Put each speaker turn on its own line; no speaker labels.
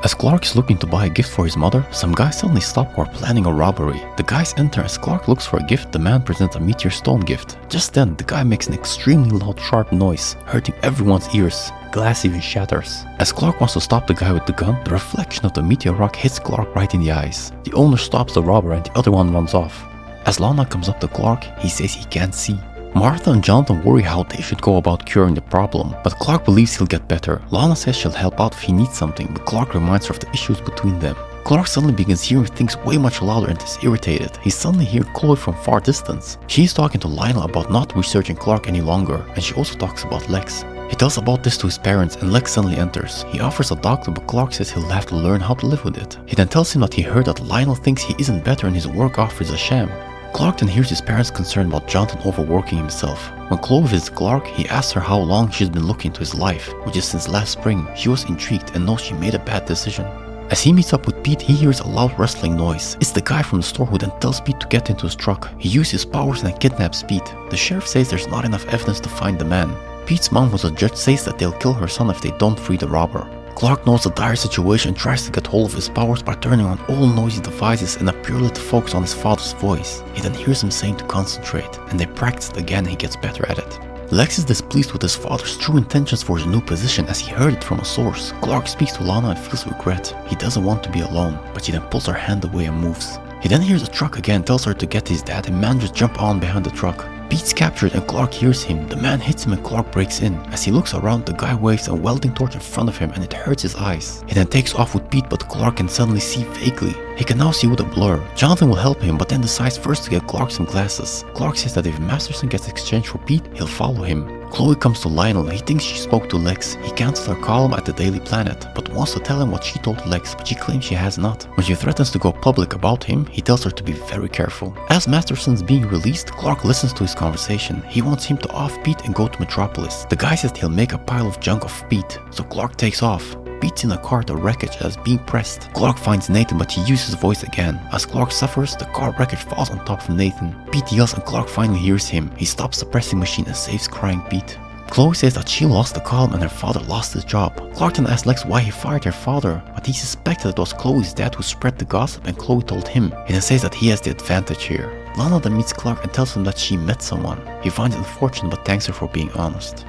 As Clark is looking to buy a gift for his mother, some guys suddenly stop who are planning a robbery. The guys enter. As Clark looks for a gift, the man presents a meteor stone gift. Just then, the guy makes an extremely loud sharp noise, hurting everyone's ears. Glass even shatters. As Clark wants to stop the guy with the gun, the reflection of the meteor rock hits Clark right in the eyes. The owner stops the robber and the other one runs off. As Lana comes up to Clark, he says he can't see. Martha and Jonathan worry how they should go about curing the problem, but Clark believes he'll get better. Lana says she'll help out if he needs something, but Clark reminds her of the issues between them. Clark suddenly begins hearing things way much louder and is irritated. He suddenly hears Chloe from far distance. She's talking to Lionel about not researching Clark any longer, and she also talks about Lex. He tells about this to his parents and Lex suddenly enters. He offers a doctor, but Clark says he'll have to learn how to live with it. He then tells him that he heard that Lionel thinks he isn't better and his work offer is a sham. Clark then hears his parents concerned about Jonathan overworking himself. When Chloe visits Clark, he asks her how long she's been looking into his life, which is since last spring. She was intrigued and knows she made a bad decision. As he meets up with Pete, he hears a loud rustling noise. It's the guy from the store who then tells Pete to get into his truck. He uses his powers and kidnaps Pete. The sheriff says there's not enough evidence to find the man. Pete's mom, who's a judge, says that they'll kill her son if they don't free the robber. Clark knows the dire situation and tries to get hold of his powers by turning on all noisy devices and appearly to focus on his father's voice. He then hears him saying to concentrate, and they practice it again and he gets better at it. Lex is displeased with his father's true intentions for his new position as he heard it from a source. Clark speaks to Lana and feels regret. He doesn't want to be alone, but she then pulls her hand away and moves. He then hears a truck again, tells her to get his dad, and manages to jump on behind the truck. Pete's captured and Clark hears him. The man hits him and Clark breaks in. As he looks around, the guy waves a welding torch in front of him and it hurts his eyes. He then takes off with Pete, but Clark can suddenly see vaguely. He can now see with a blur. Jonathan will help him, but then decides first to get Clark some glasses. Clark says that if Masterson gets exchanged for Pete, he'll follow him. Chloe comes to Lionel. He thinks she spoke to Lex. He cancels her column at the Daily Planet, but wants to tell him what she told Lex, but she claims she has not. When she threatens to go public about him, he tells her to be very careful. As Masterson's being released, Clark listens to his conversation. He wants him to off Pete and go to Metropolis. The guy says he'll make a pile of junk of Pete, so Clark takes off. Pete's in a car, the wreckage as being pressed. Clark finds Nathan, but he uses his voice again. As Clark suffers, the car wreckage falls on top of Nathan. Pete yells and Clark finally hears him. He stops the pressing machine and saves crying Pete. Chloe says that she lost the column and her father lost his job. Clark then asks Lex why he fired her father, but he suspected it was Chloe's dad who spread the gossip and Chloe told him. He then says that he has the advantage here. Lana then meets Clark and tells him that she met someone. He finds it unfortunate but thanks her for being honest.